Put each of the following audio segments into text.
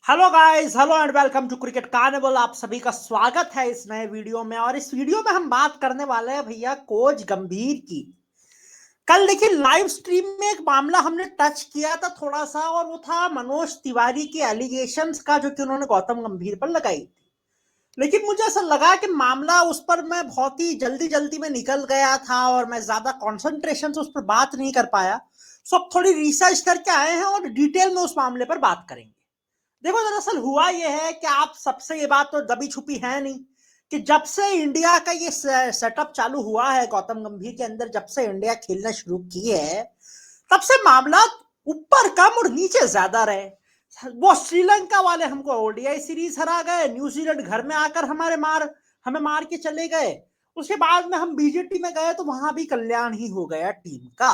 Hello guys, hello and welcome to cricket carnival. आप सभी का स्वागत है इस नए वीडियो में। और इस वीडियो में हम बात करने वाले हैं भैया कोच गंभीर की। कल देखिए लाइव स्ट्रीम में एक मामला हमने टच किया था थोड़ा सा, और वो था मनोज तिवारी के एलिगेशंस का, जो कि उन्होंने गौतम गंभीर पर लगाई थी। लेकिन मुझे ऐसा लगा कि मामला उस पर मैं बहुत ही जल्दी जल्दी में निकल गया था और मैं ज्यादा कॉन्सेंट्रेशन से उस पर बात नहीं कर पाया। सो अब थोड़ी रिसर्च करके आए हैं और डिटेल में उस मामले पर बात करेंगे। देखो, दरअसल हुआ यह है कि आप सबसे ये बात तो दबी छुपी है नहीं कि जब से इंडिया का ये सेटअप चालू हुआ है गौतम गंभीर के अंदर, जब से इंडिया खेलना शुरू की है, तब से मामला ऊपर कम और नीचे ज्यादा रहे। वो श्रीलंका वाले हमको ओडीआई सीरीज हरा गए, न्यूजीलैंड घर में आकर हमें मार के चले गए। उसके बाद में हम बीजेटी में गए तो वहां भी कल्याण ही हो गया टीम का।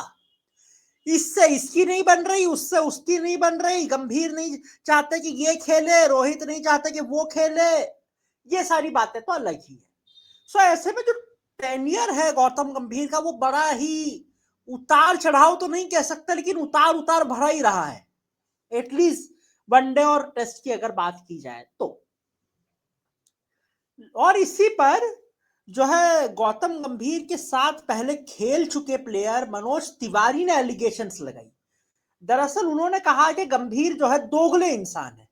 इससे इसकी नहीं बन रही, उससे उसकी नहीं बन रही, गंभीर नहीं चाहते कि ये खेले, रोहित नहीं चाहते कि वो खेले। ये सारी बातें तो अलग ही है। सो ऐसे में जो टेनियर है गौतम गंभीर का, वो बड़ा ही उतार चढ़ाव तो नहीं कह सकते, लेकिन उतार उतार भरा ही रहा है। एटलीस्ट वनडे और टेस्ट की अगर बात की जाए तो। और इसी पर जो है गौतम गंभीर के साथ पहले खेल चुके प्लेयर मनोज तिवारी ने एलिगेशंस लगाई। दरअसल उन्होंने कहा कि गंभीर जो है दोगले इंसान है,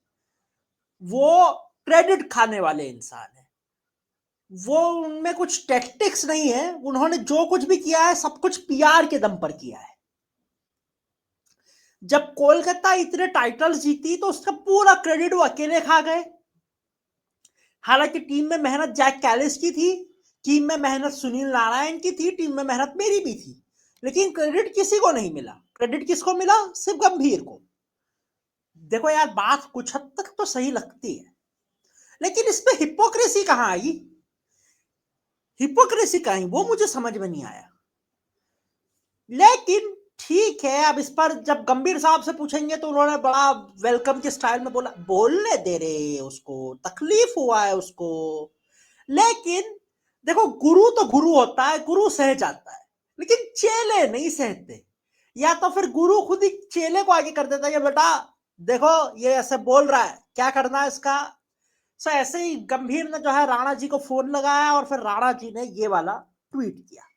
वो क्रेडिट खाने वाले इंसान है, वो उनमें कुछ टैक्टिक्स नहीं है, उन्होंने जो कुछ भी किया है सब कुछ पीआर के दम पर किया है। जब कोलकाता इतने टाइटल्स जीती तो उसका पूरा क्रेडिट वो अकेले खा गए। हालांकि टीम में मेहनत जैक कैलिस की थी, टीम में मेहनत सुनील नारायण की थी, टीम में मेहनत मेरी भी थी, लेकिन क्रेडिट किसी को नहीं मिला। क्रेडिट किसको मिला? सिर्फ गंभीर को। देखो यार, बात कुछ हद तक तो सही लगती है, लेकिन इसमें हिपोक्रेसी कहां आई? हिपोक्रेसी कहां आई वो मुझे समझ में नहीं आया। लेकिन ठीक है, अब इस पर जब गंभीर साहब से पूछेंगे तो उन्होंने बड़ा वेलकम के स्टाइल में बोला, बोलने दे रहे उसको, तकलीफ हुआ है उसको। लेकिन देखो, गुरु तो गुरु होता है, गुरु सह जाता है, लेकिन चेले नहीं सहते। या तो फिर गुरु खुद ही चेले को आगे कर देता है, बेटा देखो ये ऐसे बोल रहा है, क्या करना है इसका। सो ऐसे ही गंभीर ने जो है राणा जी को फोन लगाया और फिर राणा जी ने ये वाला ट्वीट किया।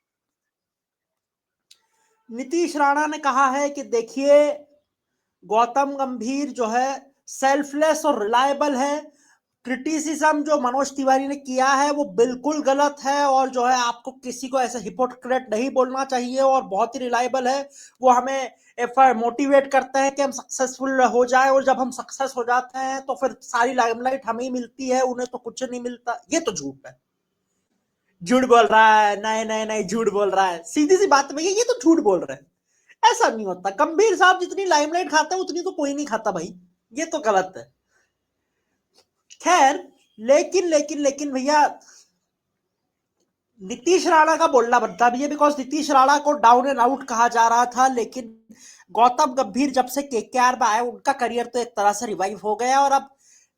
नीतीश राणा ने कहा है कि देखिए, गौतम गंभीर जो है सेल्फलेस और रिलायबल है। क्रिटिसिज्म जो मनोज तिवारी ने किया है वो बिल्कुल गलत है, और जो है आपको किसी को ऐसे हिपोक्रेट नहीं बोलना चाहिए, और बहुत ही रिलायबल है। वो हमें मोटिवेट करते हैं कि हम सक्सेसफुल हो जाए, और जब हम सक्सेस हो जाते हैं तो फिर सारी लाइमलाइट हमें ही मिलती है, उन्हें तो कुछ नहीं मिलता। ये तो झूठ है, झूठ बोल रहा है, नहीं नहीं नहीं झूठ बोल रहा है। सीधी सी बात भैया, ये तो झूठ बोल रहे हैं। ऐसा नहीं होता। गंभीर साहब जितनी लाइमलाइट खाते हैं उतनी तो कोई नहीं खाता भाई। ये तो गलत है। खैर, लेकिन भैया, नीतीश राणा का बोलना बनता भी है, बिकॉज नीतीश राणा को डाउन एंड आउट कहा जा रहा था, लेकिन गौतम गंभीर जब से केकेआर में आए उनका करियर तो एक तरह से रिवाइव हो गया। और अब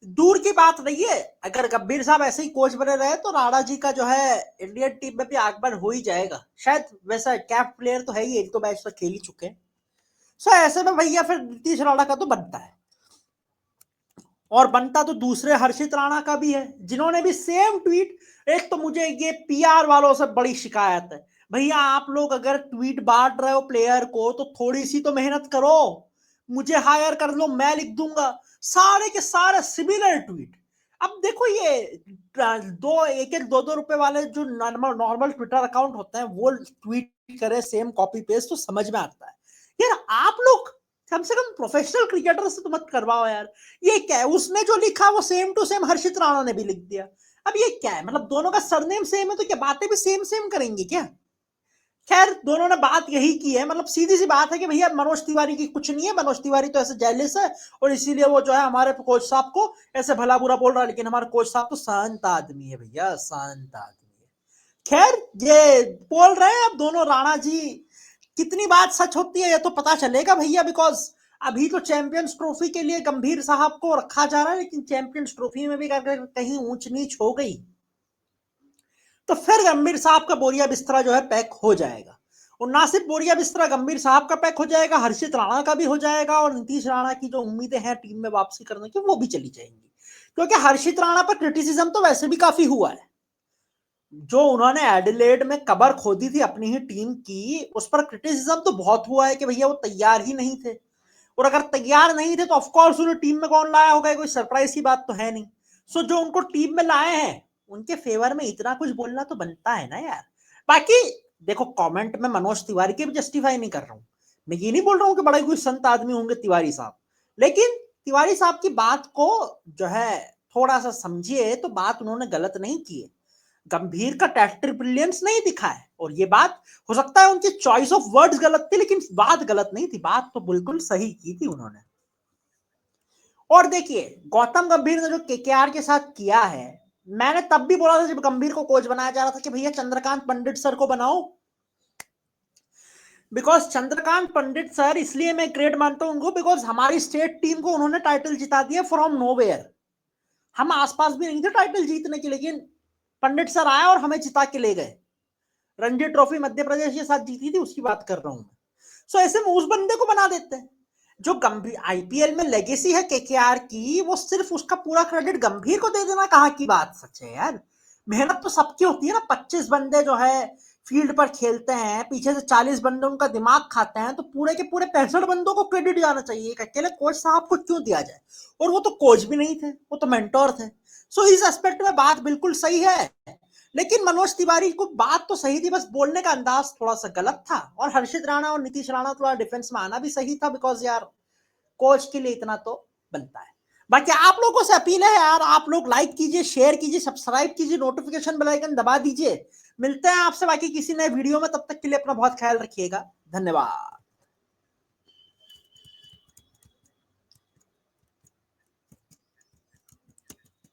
दूर की बात नहीं है, अगर गंभीर साहब ऐसे ही कोच बने रहे तो राणा जी का जो है इंडियन टीम में भी आगमन हो ही जाएगा शायद। वैसा कैप प्लेयर तो है ही, एक दो मैच तो खेल ही चुके हैं। सो ऐसे में भैया फिर नीतीश राणा का तो बनता है। और बनता तो दूसरे हर्षित राणा का भी है, जिन्होंने भी सेम ट्वीट। एक तो मुझे ये पीआर वालों से बड़ी शिकायत है, भैया आप लोग अगर ट्वीट बांट रहे हो प्लेयर को तो थोड़ी सी तो मेहनत करो। मुझे हायर कर लो, मैं लिख दूंगा। सारे के सारे सिमिलर ट्वीट। अब देखो ये दो एक एक दो दो रुपए वाले जो नॉर्मल नॉर्मल ट्विटर अकाउंट होते हैं वो ट्वीट करे सेम कॉपी पेस्ट तो समझ में आता है। यार आप लोग कम से कम प्रोफेशनल क्रिकेटर से तो मत करवाओ यार। ये क्या है, उसने जो लिखा वो सेम टू सेम हर्षित राणा ने भी लिख दिया। अब ये क्या है, मतलब दोनों का सरनेम सेम है तो क्या बातें भी सेम सेम करेंगे क्या? खैर, दोनों ने बात यही की है, मतलब सीधी सी बात है कि भैया मनोज तिवारी की कुछ नहीं है, मनोज तिवारी तो ऐसे जेलिस है और इसीलिए वो जो है हमारे कोच साहब को ऐसे भला बुरा बोल रहा है, लेकिन हमारे कोच साहब तो शांत आदमी है भैया, शांत आदमी है। खैर, ये बोल रहे हैं अब दोनों राणा जी। कितनी बात सच होती है ये तो पता चलेगा भैया, बिकॉज अभी तो चैंपियंस ट्रॉफी के लिए गंभीर साहब को रखा जा रहा है, लेकिन चैंपियंस ट्रॉफी में भी अगर कहीं ऊंच नीच हो गई तो फिर गंभीर साहब का बोरिया बिस्तरा जो है पैक हो जाएगा। और ना सिर्फ बोरिया बिस्तरा गंभीर साहब का पैक हो जाएगा, हर्षित राणा का भी हो जाएगा, और नीतीश राणा की जो उम्मीदें हैं टीम में वापसी करने की वो भी चली जाएंगी। क्योंकि हर्षित राणा पर क्रिटिसिज्म तो वैसे भी काफी हुआ है। जो उन्होंने एडिलेड में कबर खोदी थी अपनी ही टीम की, उस पर क्रिटिसिज्म तो बहुत हुआ है कि भैया वो तैयार ही नहीं थे, और अगर तैयार नहीं थे तो ऑफकोर्स उन्हें टीम में कौन लाया होगा, कोई सरप्राइज की बात तो है नहीं। सो जो उनको टीम में लाए हैं उनके फेवर में इतना कुछ बोलना तो बनता है ना यार। बाकी देखो, कमेंट में मनोज तिवारी के भी जस्टिफाई नहीं कर रहा हूं, मैं ये नहीं बोल रहा हूं कि बड़ा कोई संत आदमी होंगे तिवारी साहब, लेकिन तिवारी साहब की बात को जो है थोड़ा सा समझिए, तो बात उन्होंने गलत नहीं की है। गंभीर का टेस्टर ब्रिलियंस नहीं दिखा है, और ये बात हो सकता है उनकी चॉइस ऑफ वर्ड्स गलत थी, लेकिन बात गलत नहीं थी, बात तो बिल्कुल सही की थी उन्होंने। और देखिए, गौतम गंभीर ने जो केकेआर के साथ किया है, मैंने तब भी बोला था जब गंभीर को कोच बनाया जा रहा था कि भैया चंद्रकांत पंडित सर को बनाओ, बिकॉज चंद्रकांत पंडित सर, इसलिए मैं ग्रेट मानता हूं उनको, बिकॉज हमारी स्टेट टीम को उन्होंने टाइटल जिता दिया फ्रॉम नोवेयर। हम आसपास भी नहीं थे टाइटल जीतने के, लेकिन पंडित सर आए और हमें जिता के ले गए। रणजी ट्रॉफी मध्य प्रदेश के साथ जीती थी, उसकी बात कर रहा हूं मैं। सो ऐसे में उस बंदे को बना देते हैं। जो गंभीर आईपीएल में लेगेसी है केकेआर की, वो सिर्फ उसका पूरा क्रेडिट गंभीर को दे देना कहाँ की बात सच है यार। मेहनत तो सबकी होती है ना। 25 बंदे जो है फील्ड पर खेलते हैं, पीछे से 40 बंदे उनका दिमाग खाते हैं, तो पूरे के पूरे 65 बंदों को क्रेडिट जाना चाहिए, एक अकेले कोच साहब को क्यों दिया जाए। और वो तो कोच भी नहीं थे, वो तो मेंटोर थे। सो इस एस्पेक्ट में बात बिल्कुल सही है, लेकिन मनोज तिवारी को बात तो सही थी, बस बोलने का अंदाज थोड़ा सा गलत था। और हर्षित राणा और नीतीश राणा थोड़ा डिफेंस में आना भी सही था, बिकॉज यार कोच के लिए इतना तो बनता है। बाकी आप लोगों से अपील है यार, आप लोग लाइक कीजिए, शेयर कीजिए, सब्सक्राइब कीजिए, नोटिफिकेशन बेल आइकन दबा दीजिए। मिलते हैं आपसे बाकी किसी नए वीडियो में, तब तक के लिए अपना बहुत ख्याल रखिएगा। धन्यवाद।